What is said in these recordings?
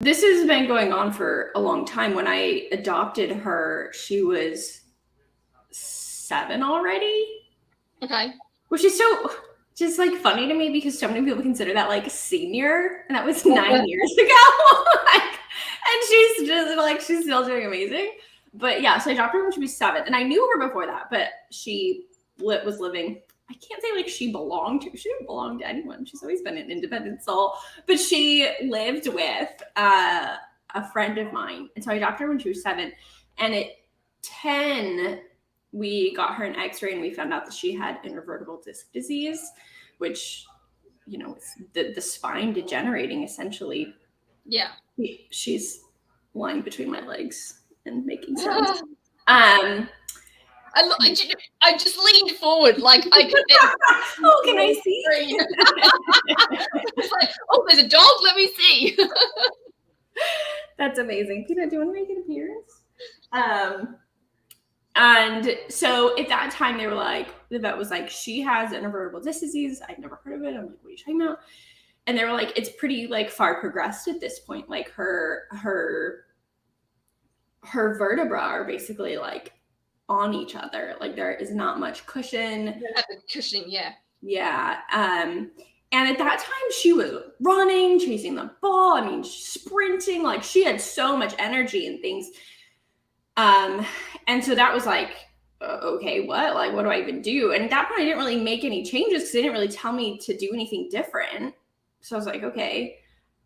This has been going on for a long time. When I adopted her, she was 7 already. Okay. Which is so just like funny to me because so many people consider that like senior, and that was 9 years ago. Like, and she's just like, she's still doing amazing. But yeah, so I adopted her when she was 7, and I knew her before that, but she was living. I can't say like she didn't belong to anyone. She's always been an independent soul, but she lived with a friend of mine. And so I adopted her when she was 7. And at 10, we got her an x-ray and we found out that she had intervertebral disc disease, which, you know, is the spine degenerating essentially. Yeah. She's lying between my legs and making sounds. I just leaned forward like I could. Oh, can I see? It's like, oh, there's a dog. Let me see. That's amazing. Peanut, do you want to make an appearance? And so at that time, they were like, the vet was like, she has intervertebral disc disease. I'd never heard of it. I'm like, what are you talking about? And they were like, it's pretty like far progressed at this point. Like her vertebrae are basically like on each other. Like there is not much cushion. Cushioning, yeah. Yeah. And at that time she was running, chasing the ball. I mean, sprinting, like she had so much energy and things. And so that was like, okay, what do I even do? And at that point I didn't really make any changes because they didn't really tell me to do anything different. So I was like, okay,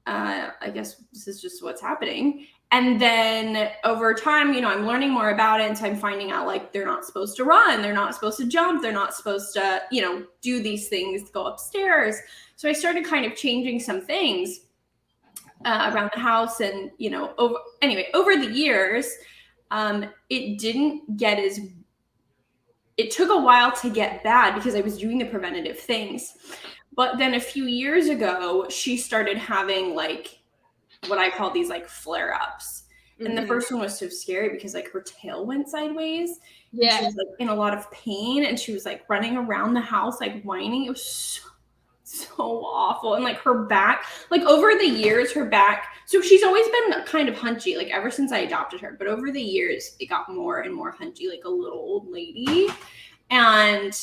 I guess this is just what's happening. And then over time, you know, I'm learning more about it. And so I'm finding out like they're not supposed to run. They're not supposed to jump. They're not supposed to, you know, do these things, go upstairs. So I started kind of changing some things around the house. And, you know, over the years, it didn't get it took a while to get bad because I was doing the preventative things. But then a few years ago, she started having like what I call these like flare-ups. Mm-hmm. And the first one was so scary because like her tail went sideways. Yeah. She was like in a lot of pain and she was like running around the house, like whining. It was so awful. And like her back, like over the years, her back, so she's always been kind of hunchy, like ever since I adopted her. But over the years, it got more and more hunchy, like a little old lady. And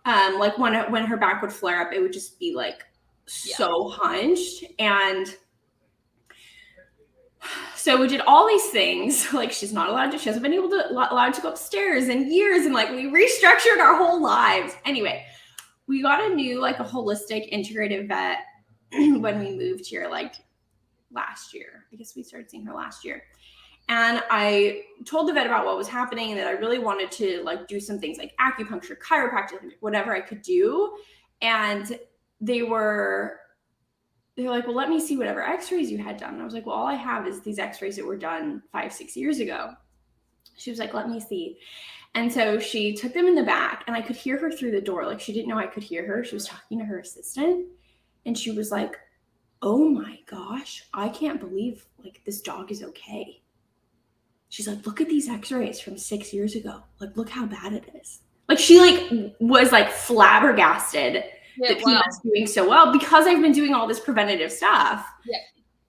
like when her back would flare up, it would just be like so hunched. And so we did all these things. Like she hasn't been allowed to go upstairs in years. And like we restructured our whole lives. Anyway, we got a new, like a holistic integrative vet when we moved here, like last year. I guess we started seeing her last year. And I told the vet about what was happening and that I really wanted to like do some things like acupuncture, chiropractic, whatever I could do. And they were like, well, let me see whatever x-rays you had done. And I was like, well, all I have is these x-rays that were done 5-6 years ago. She was like, let me see. And so she took them in the back and I could hear her through the door. Like she didn't know I could hear her. She was talking to her assistant and she was like, oh my gosh, I can't believe like this dog is okay. She's like, look at these x-rays from 6 years ago. Like, look how bad it is. Like she like was like flabbergasted that Peanut's doing so well because I've been doing all this preventative stuff. Yeah.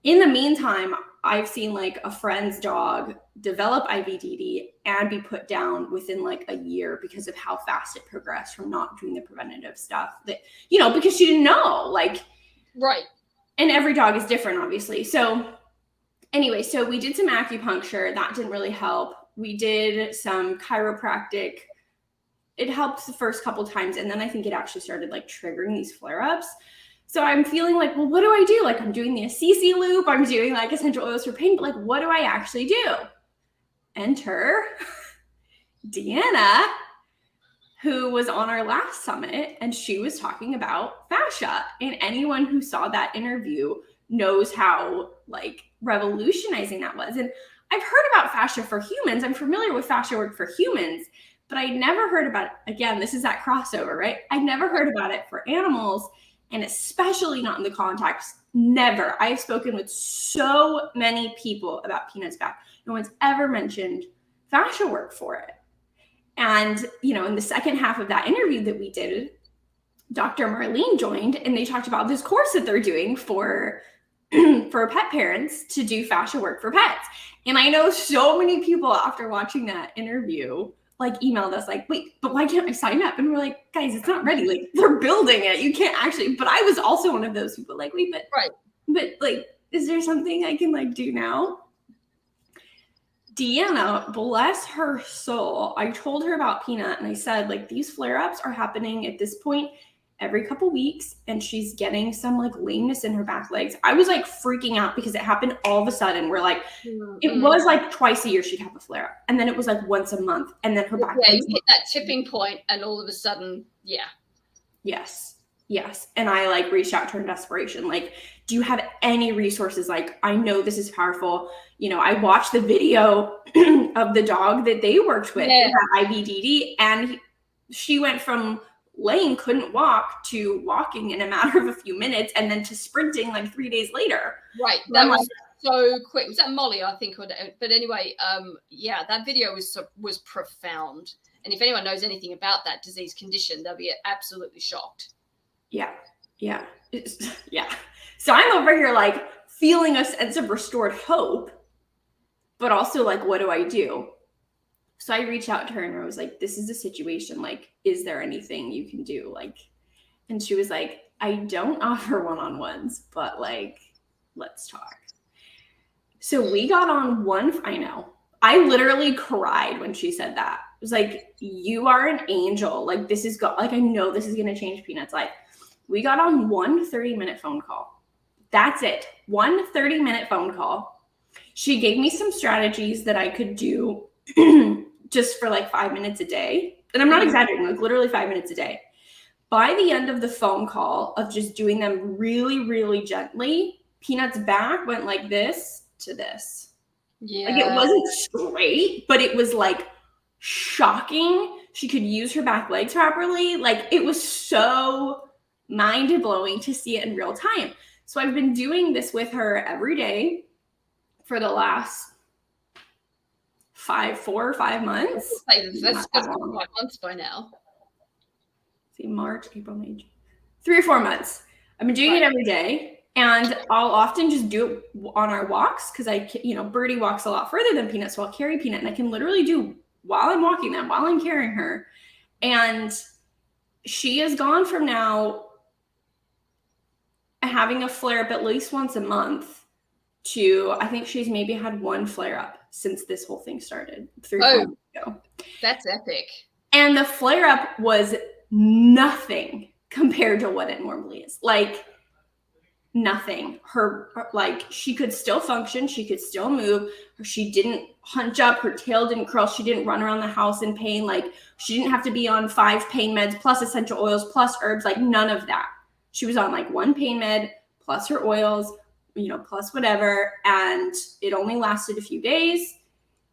In the meantime, I've seen like a friend's dog develop IVDD and be put down within like a year because of how fast it progressed from not doing the preventative stuff that, you know, because she didn't know, like, right. And every dog is different, obviously. So anyway, so we did some acupuncture. That didn't really help. We did some chiropractic. It helped the first couple times. And then I think it actually started like triggering these flare-ups. So I'm feeling like, well, what do I do? Like I'm doing the Assisi loop. I'm doing like essential oils for pain, but like, what do I actually do? Enter Deanna, who was on our last summit, and she was talking about fascia. And anyone who saw that interview knows how like revolutionizing that was. And I've heard about fascia for humans. I'm familiar with fascia work for humans, but I never heard about it. Again, this is that crossover, right? I never heard about it for animals. And especially not in the context, never. I've spoken with so many people about Peanut's back. No one's ever mentioned fascia work for it. And, you know, in the second half of that interview that we did, Dr. Marlene joined and they talked about this course that they're doing for for pet parents to do fascia work for pets. And I know so many people after watching that interview like emailed us like, wait, but why can't I sign up? And we're like, guys, it's not ready. Like they're building it. You can't actually, but I was also one of those people like, wait, but like, is there something I can like do now? Deanna, bless her soul, I told her about Peanut and I said, like, these flare-ups are happening at this point every couple weeks and she's getting some like lameness in her back legs. I was like freaking out because it happened all of a sudden. We're like, it was like twice a year she'd have a flare-up and then it was like once a month and then her back legs. You hit that tipping point and all of a sudden, Yes. And I like reached out to her in desperation. Like, do you have any resources? Like, I know this is powerful. You know, I watched the video of the dog that they worked with that IBDD, and she went from lame, couldn't walk, to walking in a matter of a few minutes, and then to sprinting like 3 days later. Right. That was so quick. Was that Molly, I think? But anyway, that video was profound. And if anyone knows anything about that disease condition, they'll be absolutely shocked. Yeah. So I'm over here like feeling a sense of restored hope, but also like, what do I do? So I reached out to her and I was like, this is the situation. Like, is there anything you can do? Like, and she was like, I don't offer one-on-ones, but like, let's talk. So we got on I know. I literally cried when she said that. It was like, you are an angel. Like, this is like, I know this is going to change Peanut's life. We got on one 30-minute phone call. That's it. One 30-minute phone call. She gave me some strategies that I could do just for like 5 minutes a day. And I'm not exaggerating, like literally 5 minutes a day. By the end of the phone call of just doing them really, really gently, Peanut's back went like this to this. Yeah. Like it wasn't straight, but it was like shocking. She could use her back legs properly. Like it was so mind-blowing to see it in real time. So I've been doing this with her every day for the last 4 or 5 months. That's 5 months by now. See, March, April, May, June. 3 or 4 months. I've been doing it every day, and I'll often just do it on our walks because Birdie walks a lot further than Peanut, so I'll carry Peanut, and I can literally do while I'm walking them, while I'm carrying her. And she has gone from now having a flare-up at least once a month to, I think she's maybe had one flare-up since this whole thing started 3 months ago. That's epic. And the flare-up was nothing compared to what it normally is. Like nothing. She could still function. She could still move. She didn't hunch up. Her tail didn't curl. She didn't run around the house in pain. Like she didn't have to be on 5 pain meds plus essential oils plus herbs. Like none of that. She was on like 1 pain med plus her oils, plus whatever. And it only lasted a few days.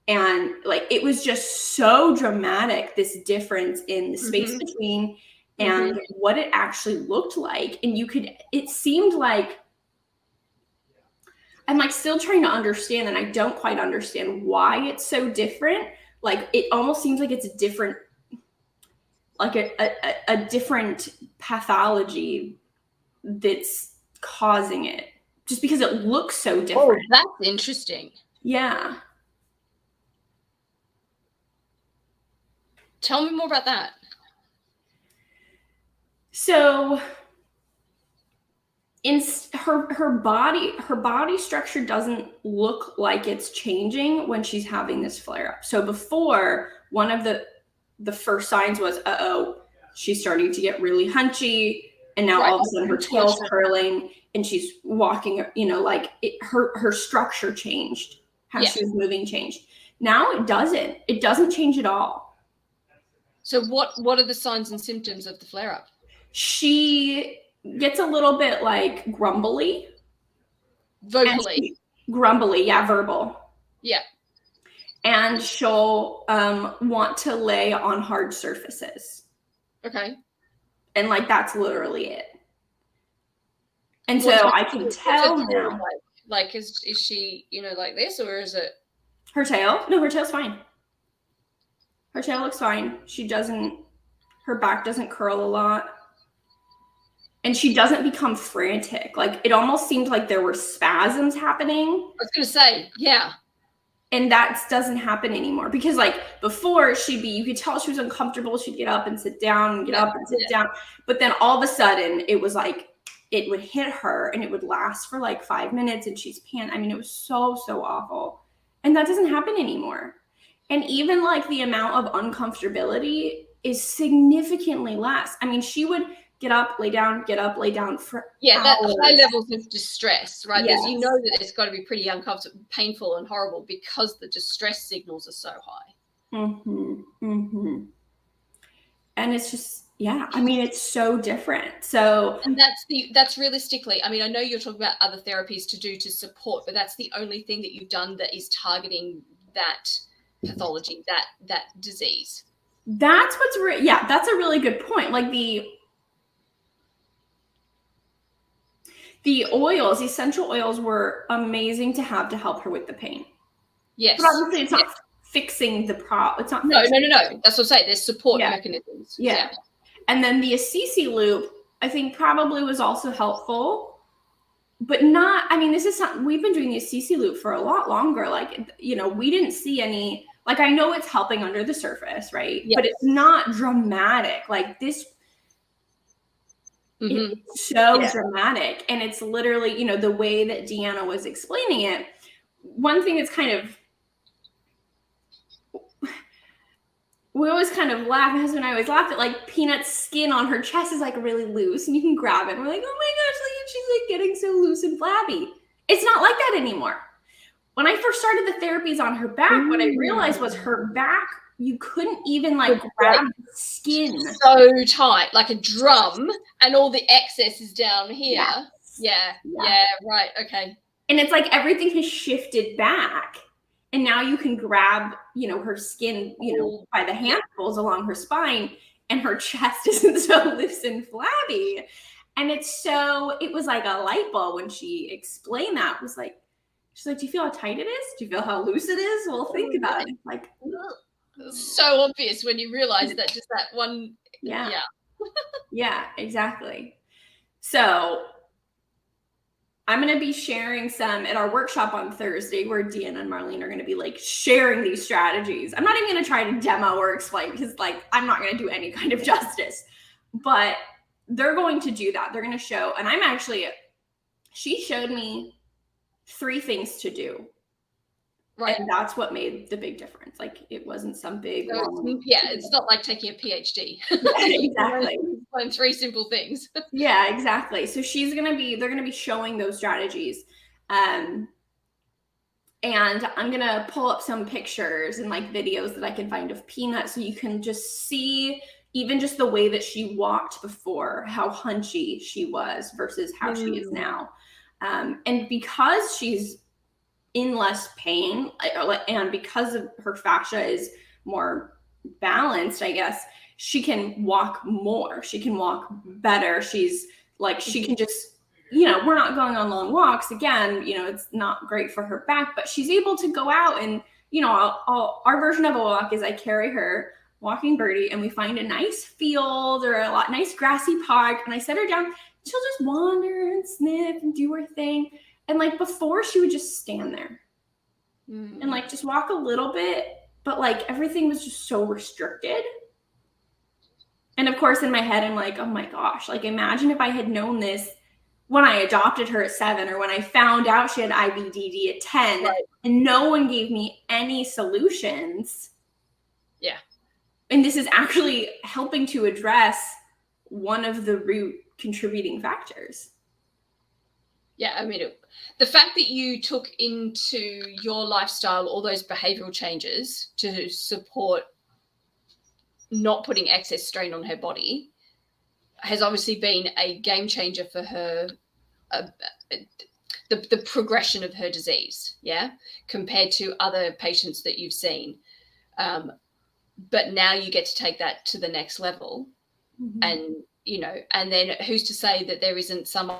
And like, it was just so dramatic, this difference in the space between and what it actually looked like. And it seemed like, I'm like still trying to understand, and I don't quite understand why it's so different. Like, it almost seems like it's a different, like a different pathology that's causing it just because it looks so different. Oh, that's interesting. Yeah. Tell me more about that. So in her body structure doesn't look like it's changing when she's having this flare up. So before, one of the first signs was, she's starting to get really hunchy, and now all of a sudden her tail's curling and she's walking, her structure changed, how she was moving changed. Now it doesn't change at all. So what are the signs and symptoms of the flare up? She gets a little bit like grumbly. Vocally. Grumbly, yeah, verbal. Yeah. And she'll want to lay on hard surfaces. Okay. And like that's literally it. And so I can tell now. Like is she, like this, or is it her tail? No, her tail's fine. Her tail looks fine. Her back doesn't curl a lot. And she doesn't become frantic. Like, it almost seemed like there were spasms happening. I was going to say, yeah. And that doesn't happen anymore, because like before you could tell she was uncomfortable. She'd get up and sit down and get up and sit down. But then all of a sudden it was like, it would hit her and it would last for like 5 minutes and she's I mean, it was so awful. And that doesn't happen anymore. And even like the amount of uncomfortability is significantly less. I mean, she would get up, lay down for hours. That high levels of distress, right? Yes. You know that it's got to be pretty uncomfortable, painful and horrible, because the distress signals are so high. And it's just, I mean, it's so different. So, and that's realistically, I mean, I know you're talking about other therapies to do to support, but that's the only thing that you've done that is targeting that pathology, that disease. That's what's that's a really good point. Like the oils, the essential oils were amazing to have to help her with the pain. Yes. But obviously it's not fixing the problem. It's not. No. That's what I'm saying. There's support mechanisms. Yeah. And then the Assisi loop, I think, probably was also helpful, but not, I mean, this is something we've been doing the Assisi loop for a lot longer. Like, you know, we didn't see any, like, I know it's helping under the surface, right? Yes. But it's not dramatic. Like this, it's so dramatic. And it's literally, you know, the way that Deanna was explaining it. One thing that's kind of, we always kind of laugh, my husband and I always laugh at, like, Peanut's skin on her chest is like really loose and you can grab it. And we're like, oh my gosh, like, she's like getting so loose and flabby. It's not like that anymore. When I first started the therapies on her back, what I realized was her back, you couldn't even like grab the skin. So tight, like a drum, and all the excess is down here. Yeah, right, okay. And it's like everything has shifted back. And now you can grab, you know, her skin, you know, by the handfuls along her spine, and her chest isn't so loose and flabby. And it was like a light bulb when she explained that. It was like, she's like, do you feel how tight it is? Do you feel how loose it is? Well, think about it. Like, it's so obvious when you realize that just that one. Yeah, exactly. So I'm going to be sharing some at our workshop on Thursday, where Deanna and Marlene are going to be like sharing these strategies. I'm not even going to try to demo or explain, because like, I'm not going to do any kind of justice, but they're going to do that. They're going to show, and she showed me 3 things to do. Right. And that's what made the big difference. Like, it wasn't some big. It's not like taking a PhD. Exactly. Learn 3 simple things. Yeah, exactly. So they're going to be showing those strategies. And I'm going to pull up some pictures and like videos that I can find of Peanut, so you can just see even just the way that she walked before, how hunchy she was versus how she is now. And because she's in less pain, and because of her fascia is more balanced, I guess, she can walk more. She can walk better. She's like, she can just, you know, we're not going on long walks. Again, you know, it's not great for her back, but she's able to go out and, you know, our version of a walk is I carry her, walking Birdie, and we find a nice field or nice grassy park, and I set her down. She'll just wander and sniff and do her thing. And like before, she would just stand there and like just walk a little bit, but like everything was just so restricted. And of course, in my head, I'm like, oh my gosh, like imagine if I had known this when I adopted her at 7, or when I found out she had IBDD at 10, and no one gave me any solutions. Yeah. And this is actually helping to address one of the root contributing factors. Yeah, I mean, the fact that you took into your lifestyle all those behavioral changes to support not putting excess strain on her body has obviously been a game changer for her, the progression of her disease, compared to other patients that you've seen. But now you get to take that to the next level. And, you know, and then who's to say that there isn't some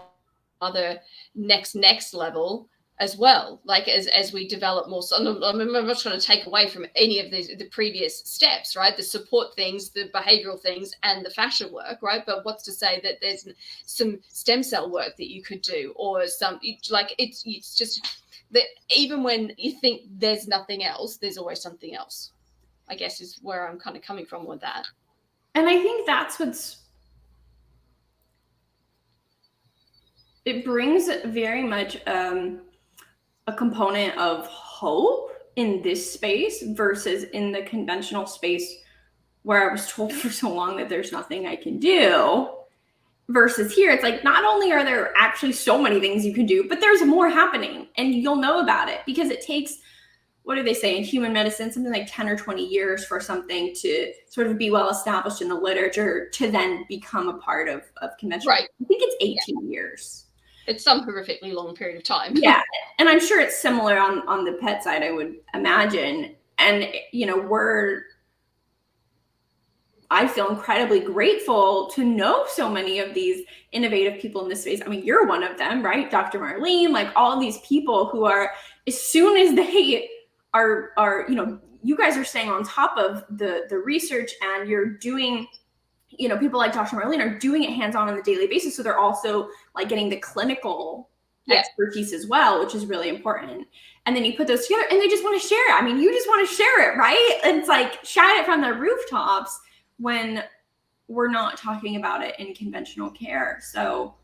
other next level as well, like as we develop more. So I'm not trying to take away from any of the previous steps, right? The support things, the behavioral things, and the fascia work, right? But what's to say that there's some stem cell work that you could do, or some, like, it's just that even when you think there's nothing else, there's always something else, I guess, is where I'm kind of coming from with that. And I think that's it brings very much a component of hope in this space versus in the conventional space where I was told for so long that there's nothing I can do, versus here it's like, not only are there actually so many things you can do, but there's more happening and you'll know about it, because it takes, what do they say in human medicine, something like 10 or 20 years for something to sort of be well established in the literature to then become a part of conventional. Right. I think it's 18 years. It's some horrifically long period of time. Yeah. And I'm sure it's similar on the pet side, I would imagine. And, you know, I feel incredibly grateful to know so many of these innovative people in this space. I mean, you're one of them, right? Dr. Marlene, like all these people who are, as soon as they are, you know, you guys are staying on top of the research, and you're doing, you know, people like Dr. Marlene are doing it hands-on on a daily basis. So they're also like getting the clinical expertise as well, which is really important. And then you put those together and they just want to share it. I mean, you just want to share it, right? It's like shout it from the rooftops when we're not talking about it in conventional care. So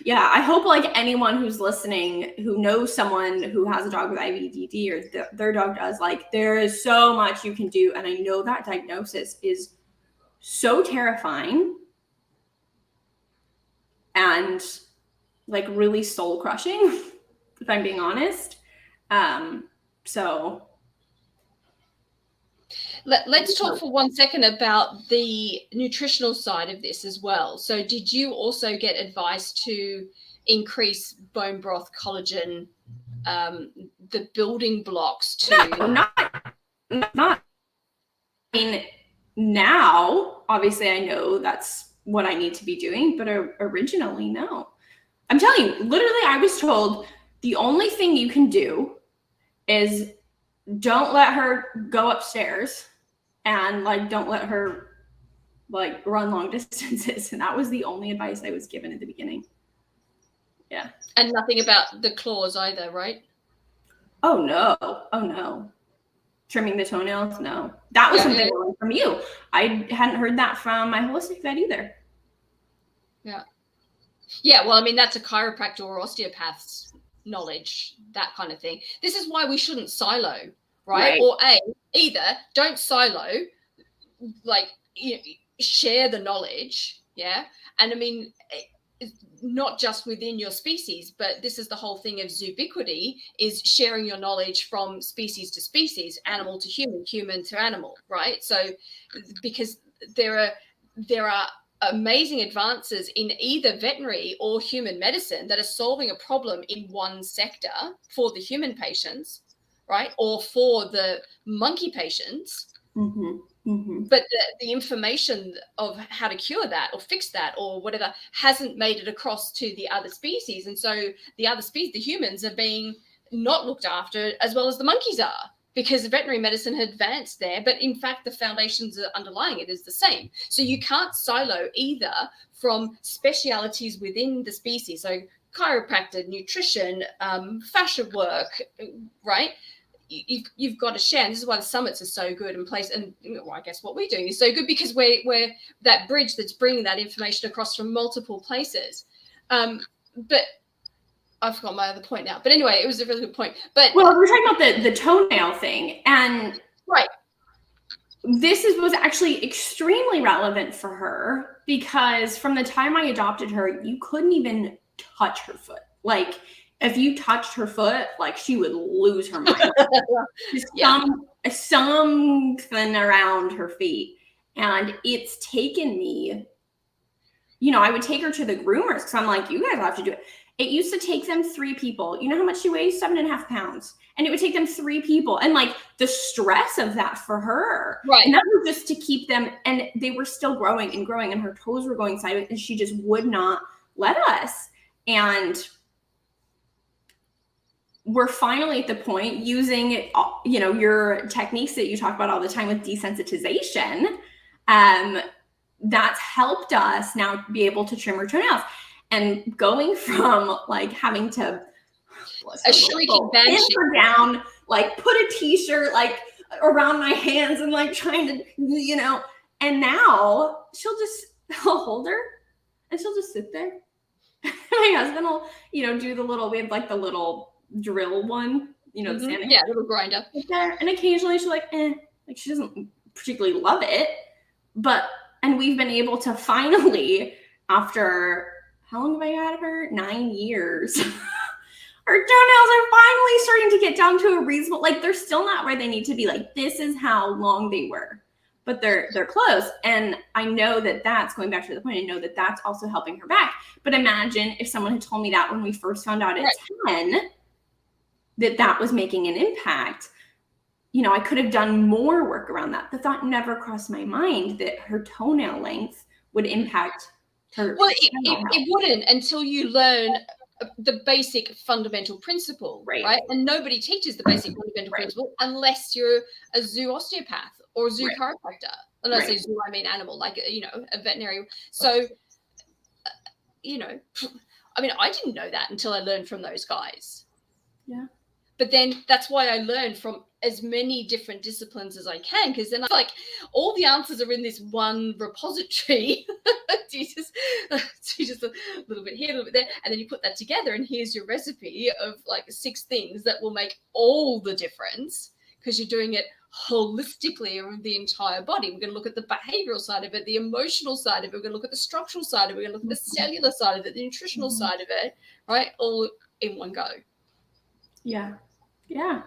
yeah, I hope like anyone who's listening who knows someone who has a dog with IVDD or their dog does, like, there is so much you can do. And I know that diagnosis is so terrifying and like really soul crushing, if I'm being honest. So let's talk for 1 second about the nutritional side of this as well. So did you also get advice to increase bone broth, collagen, the building blocks to? No, not. I mean, now, obviously, I know that's what I need to be doing, but originally, no. I'm telling you, literally, I was told the only thing you can do is don't let her go upstairs and like don't let her like run long distances. And that was the only advice I was given at the beginning. Yeah. And nothing about the claws either, right? Oh no. Trimming the toenails? No. That was something I learned from you. I hadn't heard that from my holistic vet either. Yeah. Yeah, well, I mean, that's a chiropractor or osteopath's knowledge, that kind of thing. This is why we shouldn't silo, right? Or either don't silo, like, you know, share the knowledge, yeah? And I mean, not just within your species, but this is the whole thing of zoobiquity, is sharing your knowledge from species to species, animal to human, human to animal, right? So because there are amazing advances in either veterinary or human medicine that are solving a problem in one sector for the human patients, right? Or for the monkey patients. Mm-hmm. Mm-hmm. But the information of how to cure that or fix that or whatever hasn't made it across to the other species. And so the other species, the humans, are being not looked after as well as the monkeys are, because veterinary medicine had advanced there. But in fact, the foundations underlying it is the same. So you can't silo either from specialities within the species. So chiropractor, nutrition, fascia work, right? You've got to share. And this is why the summits are so good in place. And well, I guess what we're doing is so good because we're that bridge that's bringing that information across from multiple places. But I forgot my other point now. But anyway, it was a really good point. But well, we're talking about the toenail thing, and right, this was actually extremely relevant for her because from the time I adopted her, you couldn't even touch her foot. Like, if you touched her foot, like, she would lose her mind. Something around her feet. And it's taken me, you know, I would take her to the groomers because I'm like, you guys have to do it. It used to take them 3 people. You know how much she weighs? 7.5 pounds. And it would take them 3 people. And like the stress of that for her. Right. And that was just to keep them. And they were still growing and growing. And her toes were going sideways. And she just would not let us. And we're finally at the point using, you know, your techniques that you talk about all the time with desensitization. That's helped us now be able to trim our toenails, and going from like having to a shrieking banshee down, like put a t-shirt like around my hands and like trying to, you know, and now I'll hold her and she'll just sit there. My husband will, you know, do the little, we have like the little drill one, you know, mm-hmm. Yeah, little grinder there, and occasionally she's like like she doesn't particularly love it, and we've been able to finally, after how long have I had her? 9 years. Our toenails are finally starting to get down to a reasonable, like they're still not where they need to be. Like this is how long they were, but they're close. And I know that that's going back to the point. I know that that's also helping her back. But imagine if someone had told me that when we first found out at 10, that was making an impact. You know, I could have done more work around that. The thought never crossed my mind that her toenail length would impact her. Well, it wouldn't until you learn the basic fundamental principle, right? And nobody teaches the basic fundamental principle unless you're a zoo osteopath or a zoo chiropractor. And I say zoo, I mean animal, like, you know, a veterinary. So, you know, I mean, I didn't know that until I learned from those guys. Yeah. But then that's why I learned from as many different disciplines as I can, because then I feel like all the answers are in this one repository. Jesus, just a little bit here, a little bit there, and then you put that together, and here's your recipe of like 6 things that will make all the difference, because you're doing it holistically around the entire body. We're going to look at the behavioral side of it, the emotional side of it. We're going to look at the structural side of it. We're going to look at the cellular side of it, the nutritional side of it, right? All in one go. Yeah. Yeah.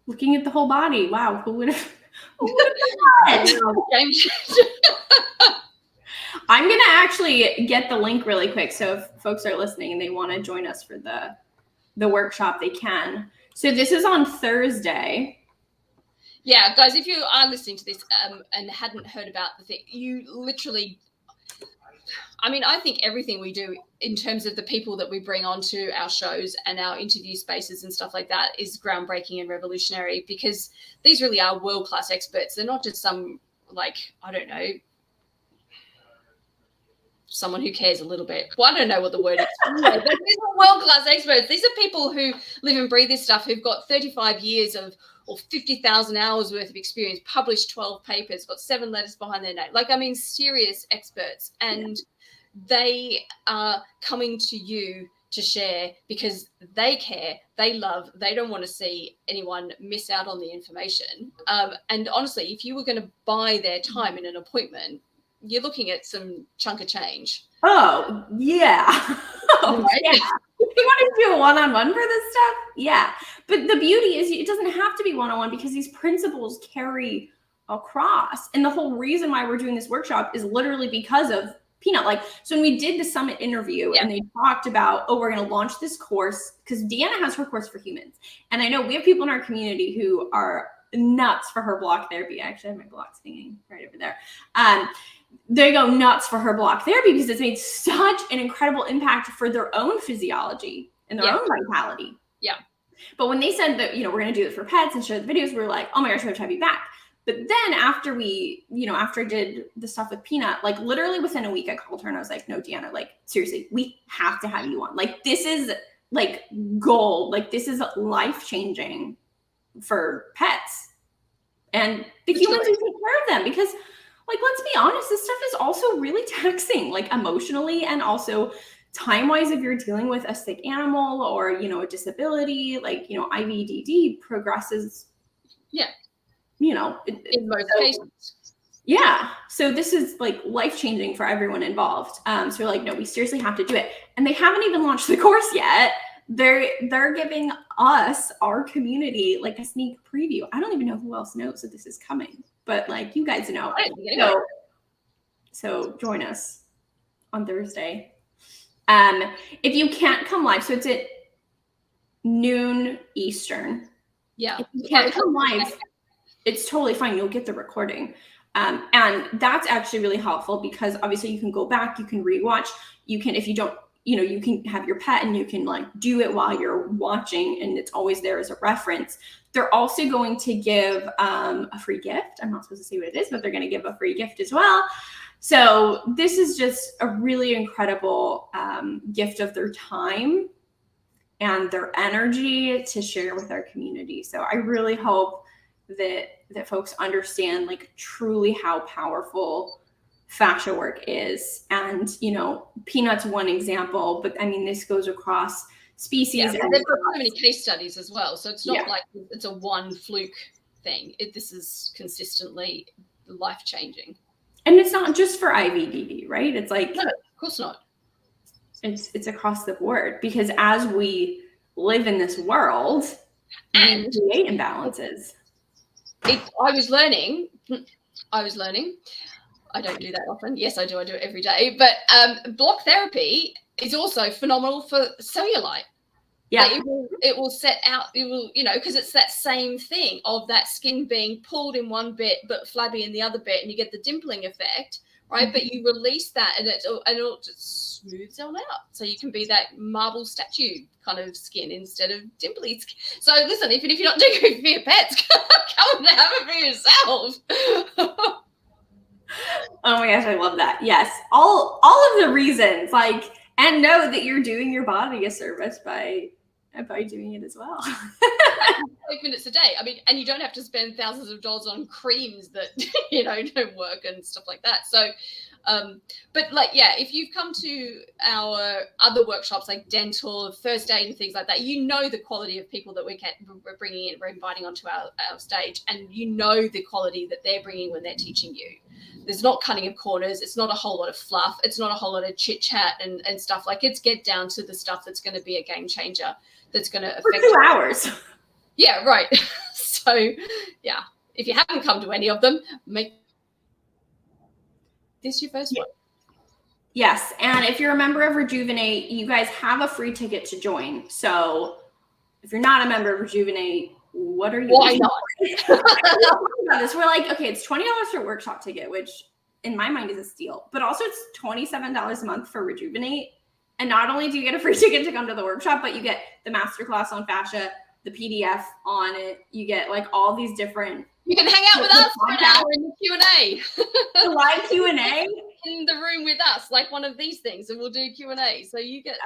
Looking at the whole body. Wow. Who would have Game changer. I'm going to actually get the link really quick. So if folks are listening and they want to join us for the workshop, they can. So this is on Thursday. Yeah, guys, if you are listening to this and hadn't heard about the thing, you literally, I mean, I think everything we do in terms of the people that we bring onto our shows and our interview spaces and stuff like that is groundbreaking and revolutionary, because these really are world-class experts. They're not just some, like, I don't know, someone who cares a little bit. Well, I don't know what the word is. But these are world-class experts. These are people who live and breathe this stuff, who've got 35 years of or 50,000 hours worth of experience, published 12 papers, got 7 letters behind their name. Like, I mean, serious experts. And they are coming to you to share because they care, they love, they don't want to see anyone miss out on the information. And honestly, if you were going to buy their time in an appointment, you're looking at some chunk of change. Oh, yeah. Yeah. If you want to do a one-on-one for this stuff, yeah. But the beauty is it doesn't have to be one-on-one, because these principles carry across. And the whole reason why we're doing this workshop is literally because of Peanut. Like, so when we did the summit interview and they talked about, we're going to launch this course, because Deanna has her course for humans. And I know we have people in our community who are nuts for her block therapy. I actually have my blocks hanging right over there. They go nuts for her block therapy because it's made such an incredible impact for their own physiology and their own vitality. Yeah. But when they said that, we're going to do this for pets and share the videos, we were like, oh my gosh, we have to have you back. But then after after I did the stuff with Peanut, like literally within a week, I called her and I was like, no, Deanna, like seriously, we have to have you on. Like, this is like gold. Like, this is life-changing for pets and the humans who take care of them, because like, let's be honest, this stuff is also really taxing, like emotionally and also time-wise. If you're dealing with a sick animal or, a disability, like, IVDD progresses. Yeah. In most cases. Yeah. So this is like life-changing for everyone involved. So we're like, no, we seriously have to do it. And they haven't even launched the course yet. They're giving us, our community, like a sneak preview. I don't even know who else knows that this is coming, but like, you guys know. So join us on Thursday. If you can't come live, so it's at noon Eastern. Yeah. If you can't come live, it's totally fine. You'll get the recording. And that's actually really helpful, because obviously you can go back, you can rewatch, you can, if you don't, you can have your pet and you can like do it while you're watching, and it's always there as a reference. They're also going to give a free gift. I'm not supposed to say what it is, but they're going to give a free gift as well. So this is just a really incredible gift of their time and their energy to share with our community. So I really hope that folks understand like truly how powerful fascia work is. And, Peanut's one example, but I mean, this goes across species. Yeah, they've got so many case studies as well. So it's not like it's a one fluke thing. This is consistently life-changing. And it's not just for IVDD, right? It's like, no, of course not. It's across the board, because as we live in this world and we create imbalances. I was learning. I don't do that often. Yes, I do. I do it every day. But block therapy is also phenomenal for cellulite. Yeah. Like it will set out, because it's that same thing of that skin being pulled in one bit but flabby in the other bit, and you get the dimpling effect, right? Mm-hmm. But you release that and it'll just smooths all out. So you can be that marble statue kind of skin instead of dimply skin. So listen, even if you're not doing it for your pets, come and have it for yourself. Oh my gosh, I love that. Yes. All of the reasons, and know that you're doing your body a service by doing it as well. 5 minutes a day. I mean, and you don't have to spend thousands of dollars on creams that, don't work and stuff like that. So, but if you've come to our other workshops like dental, first aid and things like that, the quality of people that we're bringing in, we're inviting onto our stage, and the quality that they're bringing when they're teaching you. There's not cutting of corners. It's not a whole lot of fluff. It's not a whole lot of chit chat and stuff. It's get down to the stuff that's going to be a game changer. That's going to affect for 2 hours. Yeah, right. So, yeah, if you haven't come to any of them, make this your first one. Yes, and if you're a member of Rejuvenate, you guys have a free ticket to join. So, if you're not a member of Rejuvenate, what are you? Why not? We're like, okay, it's $20 for a workshop ticket, which in my mind is a steal. But also, it's $27 a month for Rejuvenate. And not only do you get a free ticket to come to the workshop, but you get the masterclass on fascia, the PDF on it. You get all these different. You can hang out with us for an hour in the Q&A. The live Q&A in the room with us, like one of these things, and we'll do Q&A. So you get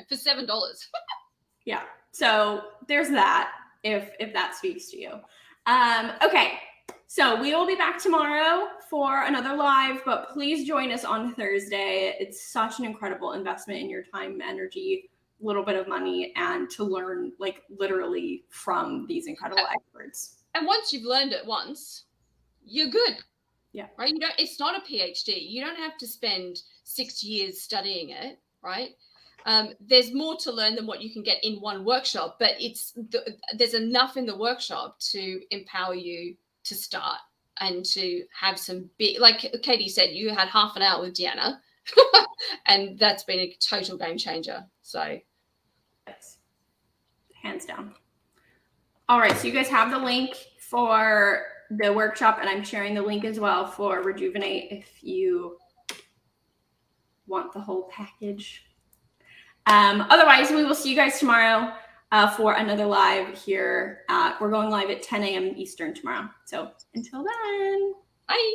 for $7. Yeah. So there's that. If that speaks to you. Okay. So we will be back tomorrow for another live, but please join us on Thursday. It's such an incredible investment in your time, energy, a little bit of money, and to learn literally from these incredible experts. And once you've learned it once, you're good. Yeah. Right. It's not a PhD. You don't have to spend 6 years studying it. Right. There's more to learn than what you can get in one workshop, but there's enough in the workshop to empower you to start and to have some big, like Kaytee said, you had half an hour with Deanna and that's been a total game changer. So yes, hands down. All right. So you guys have the link for the workshop, and I'm sharing the link as well for Rejuvenate if you want the whole package. Otherwise, we will see you guys tomorrow for another live here. We're going live at 10 a.m. Eastern tomorrow. So until then, bye.